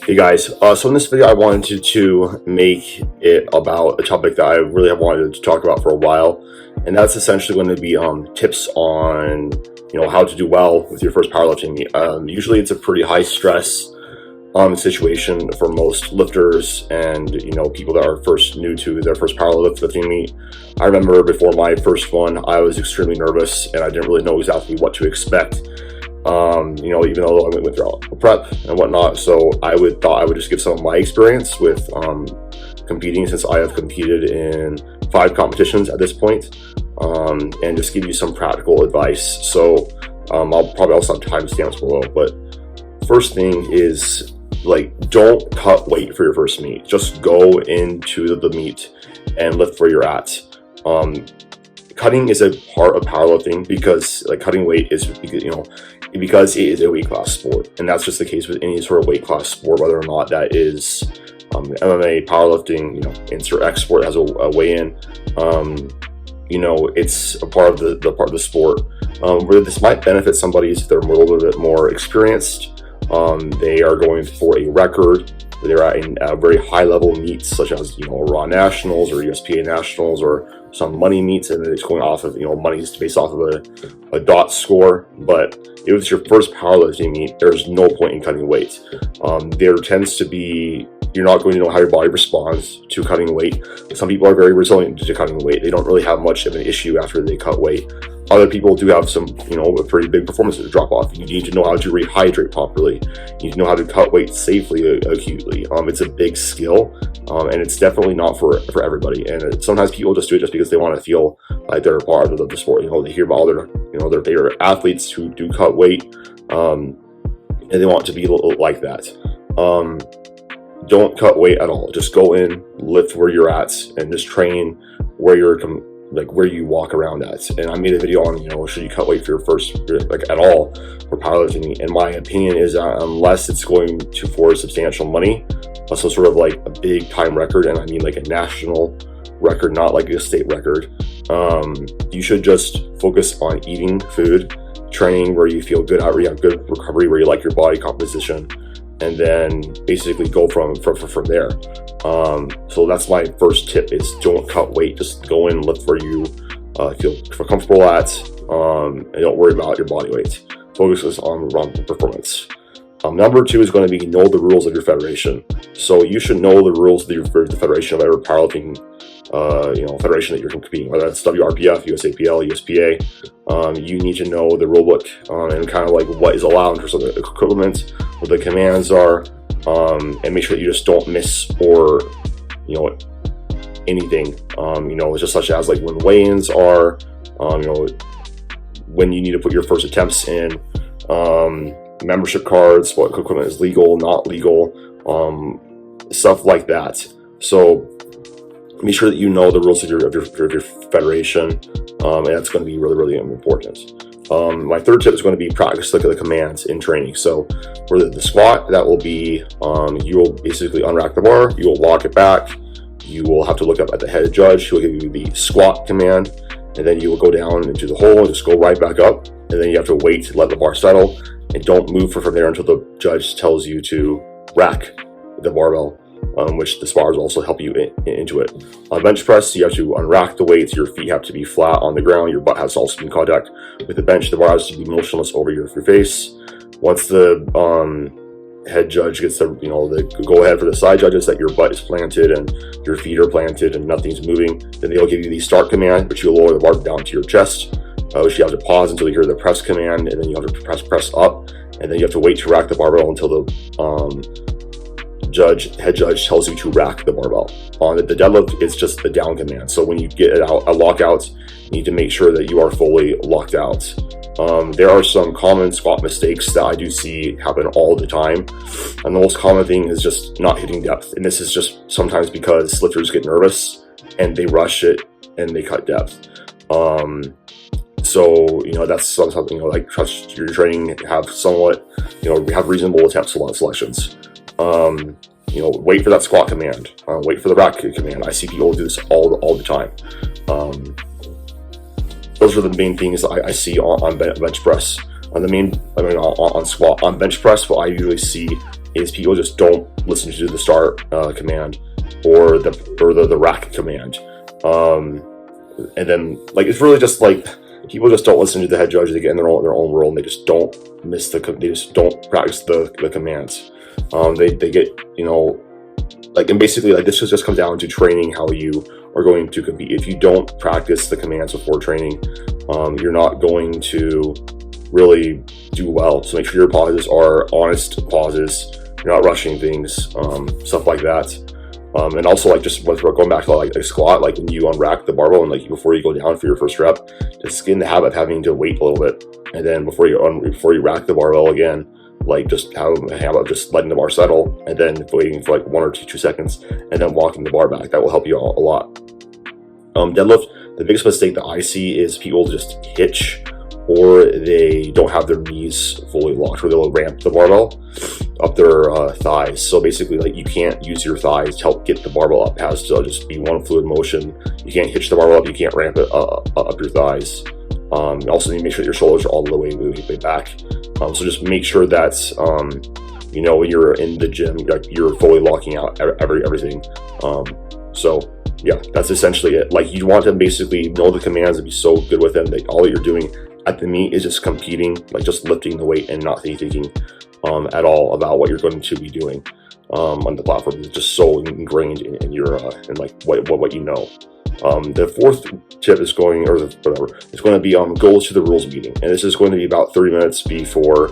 Hey guys, so in this video I wanted to make it about a topic that I really have wanted to talk about for a while, and that's essentially going to be tips on how to do well with your first powerlifting meet. Usually it's a pretty high stress situation for most lifters and people that are first new to their first powerlifting meet. I remember before my first one I was extremely nervous and I didn't really know exactly what to expect. Even though I went through a prep and whatnot, so I thought I would just give some of my experience with competing, since I have competed in 5 competitions at this point, and just give you some practical advice. So I'll probably also have timestamps below, but first thing is, don't cut weight for your first meet. Just go into the meet and lift where you're at. Cutting is a part of powerlifting because cutting weight is because it is a weight class sport, and that's just the case with any sort of weight class sport, whether or not that is MMA, powerlifting, insert X sport has a weigh-in. It's a part of the sport. Where this might benefit somebody is if they're a little bit more experienced. They are going for a record. They're at a very high level meets, such as Raw Nationals or USPA Nationals or some money meets, and it's going off of money is based off of a dot score. But if it's your first powerlifting meet, there's no point in cutting weight. There tends to be, you're not going to know how your body responds to cutting weight. Some people are very resilient to cutting weight. They don't really have much of an issue after they cut weight. Other people do have some, a pretty big performance drop off. You need to know how to rehydrate properly. You need to know how to cut weight safely, acutely. It's a big skill, and it's definitely not for everybody. And sometimes people just do it just because they want to feel like they're a part of the sport. They hear about all their favorite athletes who do cut weight, and they want to be like that. Don't cut weight at all. Just go in, lift where you're at, and just train where you're where you walk around at. And I made a video on should you cut weight for your first at all for powerlifting. And my opinion is that unless it's going to for substantial money, some sort of a big time record, and I mean a national record, not a state record, you should just focus on eating food, training where you feel good at, where you have good recovery, where you like your body composition, and then basically go from there. So that's my first tip, is don't cut weight. Just go in and lift where you feel comfortable at, and don't worry about your body weight. Focus on performance. Number 2 is going to be know the rules of your federation. So you should know the rules of the federation of every powerlifting federation that you're competing, whether that's WRPF, USAPL, USPA. You need to know the rule book, and kind of what is allowed in terms of the equipment, what the commands are, and make sure that you just don't miss or anything. Just such as when weigh-ins are, when you need to put your first attempts in, membership cards, what equipment is legal, not legal, stuff like that. So make sure that you know the rules of your federation, and that's going to be really, really important. My third tip is going to be practice the commands in training. So for the squat, that will be you will basically unrack the bar, you will walk it back, you will have to look up at the head judge who will give you the squat command, and then you will go down into the hole and just go right back up, and then you have to wait to let the bar settle, and don't move from there until the judge tells you to rack the barbell, which the spars also help you into it. On bench press, you have to unrack the weights. Your feet have to be flat on the ground. Your butt has to also be in contact with the bench. The bar has to be motionless over your face. Once the head judge gets the the go ahead for the side judges that your butt is planted and your feet are planted and nothing's moving, then they'll give you the start command, which you'll lower the bar down to your chest. Which you have to pause until you hear the press command, and then you have to press up, and then you have to wait to rack the barbell until the head judge tells you to rack the barbell. On the deadlift, it's just the down command. So when you get a lockout, you need to make sure that you are fully locked out. There are some common squat mistakes that I do see happen all the time, and the most common thing is just not hitting depth. And this is just sometimes because lifters get nervous and they rush it and they cut depth. So that's something trust your training, have somewhat have reasonable attempt selections. Wait for that squat command, wait for the rack command. I see people do this all the time. Those are the main things I see on bench press. On squat. On bench press, what I usually see is people just don't listen to the start command or the rack command. And then like it's really just like people just don't listen to the head judge. They get in their own world, and they just don't they just don't practice the commands. They get, you know, like, and basically like this just comes down to training how you are going to compete. If you don't practice the commands before training, you're not going to really do well. So make sure your pauses are honest pauses. You're not rushing things, stuff like that. And also, like, just going back to like a squat, like when you unrack the barbell and like before you go down for your first rep, just get in the habit of having to wait a little bit, and then before you rack the barbell again, like just have a habit of just letting the bar settle, and then waiting for like 1 or 2 seconds, and then walking the bar back. That will help you a lot. Deadlift, the biggest mistake that I see is people just hitch, or they don't have their knees fully locked, where they'll ramp the barbell up their thighs. So basically, like, you can't use your thighs to help get the barbell up. It has to just be one fluid motion. You can't hitch the barbell up. You can't ramp it up your thighs. You also need to make sure that your shoulders are all the way back. So just make sure that you know, when you're in the gym, you're fully locking out everything. So yeah, that's essentially it. Like, you want to basically know the commands and be so good with them that all that you're doing at the meet is just competing, like just lifting the weight and not thinking at all about what you're going to be doing on the platform. It's just so ingrained in your in like what you know. The fourth tip is going, or whatever, it's going to be go to the rules meeting, and this is going to be about 30 minutes before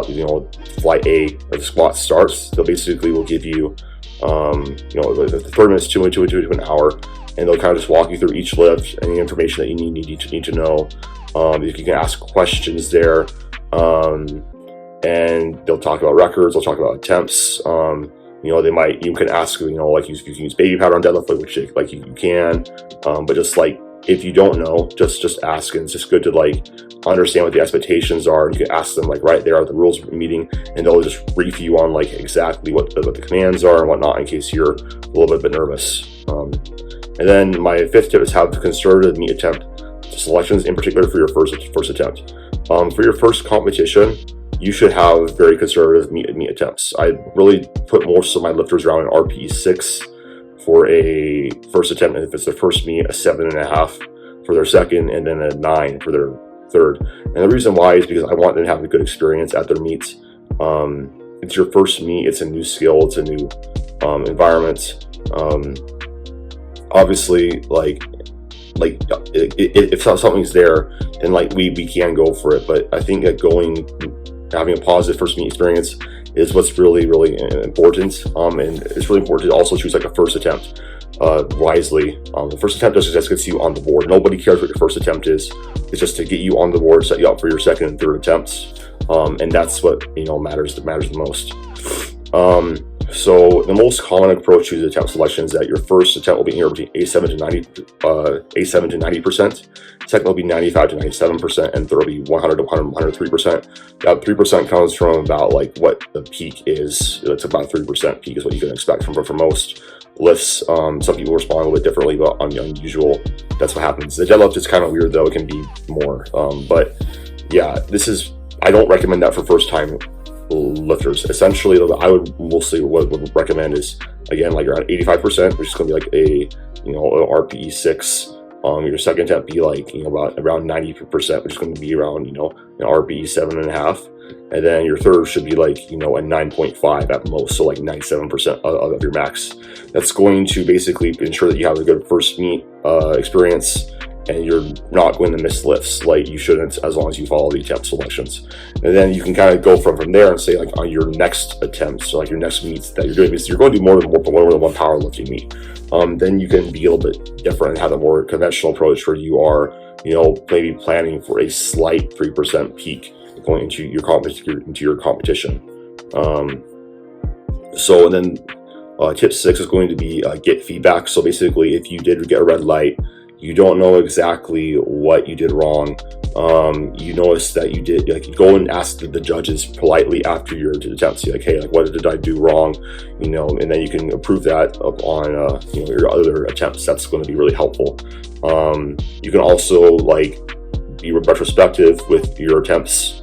you know, flight A or the squat starts. They'll basically will give you you know, the 30 minutes to an hour, and they'll kind of just walk you through each lift, any information that you need to know. You can ask questions there, and they'll talk about records. They'll talk about attempts. You know, you can ask, you know, like, you can use baby powder on deadlift, which like you can, but just like, if you don't know, just ask. And it's just good to like understand what the expectations are. You can ask them like right there at the rules meeting, and they'll just brief you on like exactly what the commands are and whatnot, in case you're a little bit nervous. And then my fifth tip is have conservative meet attempt selections, in particular for your first attempt. For your first competition, you should have very conservative meet attempts. I really put most of my lifters around an RPE 6 for a first attempt, and if it's their first meet, a 7.5 for their second, and then a 9 for their third. And the reason why is because I want them to have a good experience at their meets. It's your first meet, it's a new skill, it's a new environment. Obviously, like if something's there, then like we can go for it. But I think that having a positive first meet experience is what's really important. And it's really important to also choose like a first attempt wisely. The first attempt just gets you on the board. Nobody cares what your first attempt is. It's just to get you on the board, set you up for your second and third attempts, and that's what, you know, matters the most. So the most common approach to the attempt selection is that your first attempt will be anywhere between 87 to 90%. Second will be 95 to 97%, and third will be 100 to 103%. That 3% comes from about like what the peak is. It's about 3% peak is what you can expect from most lifts. Some people respond a little bit differently, but on the unusual, that's what happens. The deadlift is kind of weird though; it can be more. But yeah, I don't recommend that for first time lifters. Essentially, I would recommend is, again, like around 85%, which is going to be like a RPE 6. Your second attempt be like, you know, around 90%, which is going to be around, you know, an RPE 7.5, and then your third should be like, you know, a 9.5 at most, so like 97% of your max. That's going to basically ensure that you have a good first meet experience, and you're not going to miss lifts like you shouldn't, as long as you follow the attempt selections. And then you can kind of go from there and say, like, on your next attempts, so like your next meets that you're doing, because you're going to do more than one powerlifting meet. Then you can be a little bit different and have a more conventional approach where you are, you know, maybe planning for a slight 3% peak going into your competition. So, and then tip 6 is going to be get feedback. So basically, if you did get a red light, you don't know exactly what you did wrong, you notice that you did, like, you go and ask the judges politely after your attempts, like, hey, like, what did I do wrong, you know, and then you can improve that up on you know, your other attempts. That's going to be really helpful. You can also like be retrospective with your attempts,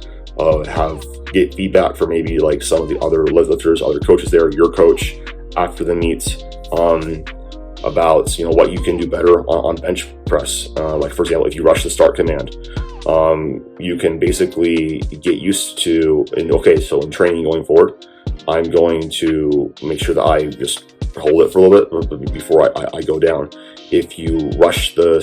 have get feedback from maybe like some of the other lifters, other coaches there, your coach after the meet, about what you can do better on bench press. Like for example, if you rush the start command, you can basically get used to, and okay, so in training going forward, I'm going to make sure that I just hold it for a little bit before I go down. If you rush the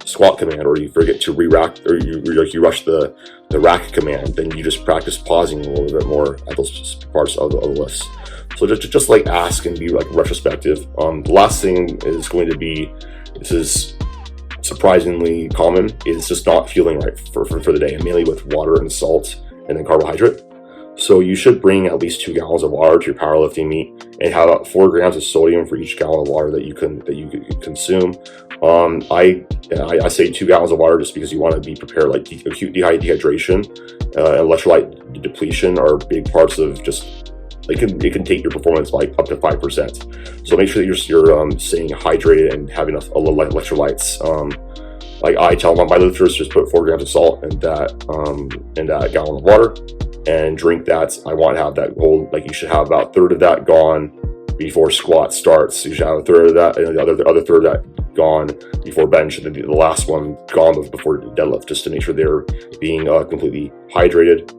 squat command, or you forget to re-rack, or you rush the rack command, then you just practice pausing a little bit more at those parts of the lifts. So just like ask and be like retrospective. The last thing is going to be, this is surprisingly common, is just not feeling right for the day, and mainly with water and salt and then carbohydrate. So you should bring at least 2 gallons of water to your powerlifting meet, and have about 4 grams of sodium for each gallon of water that you can consume. I say 2 gallons of water just because you want to be prepared. Like acute dehydration, electrolyte depletion are big parts of just. It can take your performance by up to 5%. So make sure that you're staying hydrated and having enough electrolytes. Like I tell my lifters, just put 4 grams of salt in that gallon of water and drink that. I want to have that whole, like you should have about a third of that gone before squat starts. You should have a third of that, and the other third of that gone before bench, and then the last one gone before deadlift, just to make sure they're being completely hydrated.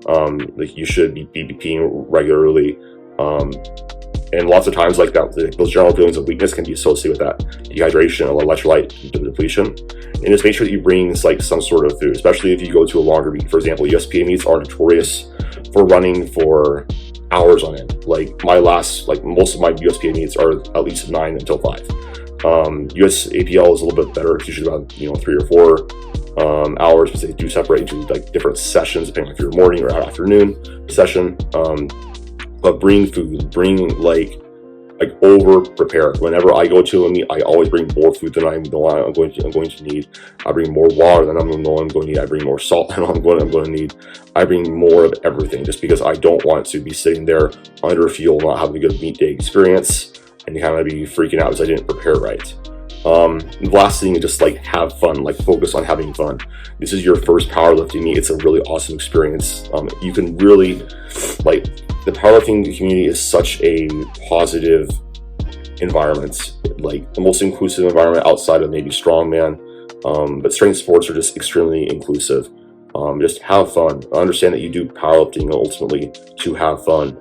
Like you should be peeing regularly. And lots of times like that, those general feelings of weakness can be associated with that dehydration or electrolyte depletion. And just make sure that you bring like some sort of food, especially if you go to a longer meet. For example, USPA meets are notorious for running for hours on end. Like most of my USPA meets are at least 9 until 5. US APL is a little bit better. It's usually about 3 or 4 hours, because they do separate into like different sessions depending on if you're a morning or afternoon session. But bring food, bring like over prepare. Whenever I go to a meet, I always bring more food than I'm going to need. I bring more water than I'm going to need. I bring more salt than I'm going to need. I bring more of everything, just because I don't want to be sitting there under fuel, not having a good meet day experience, and kind of be freaking out because I didn't prepare right. The last thing is just like have fun, like focus on having fun. This is your first powerlifting meet. It's a really awesome experience. You can really the powerlifting community is such a positive environment, like the most inclusive environment outside of maybe strongman. But strength sports are just extremely inclusive. Just have fun. Understand that you do powerlifting ultimately to have fun.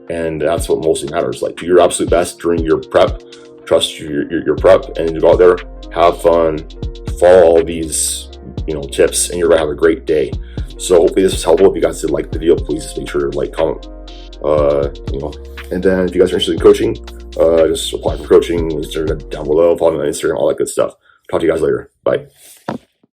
And that's what mostly matters. Like do your absolute best during your prep. Trust your prep, and you go out there, have fun, follow all these tips, and you're gonna have a great day. So hopefully this was helpful. If you guys did like the video, please just make sure to like, comment, and then if you guys are interested in coaching, just apply for coaching. Down below, follow me on Instagram, all that good stuff. Talk to you guys later. Bye.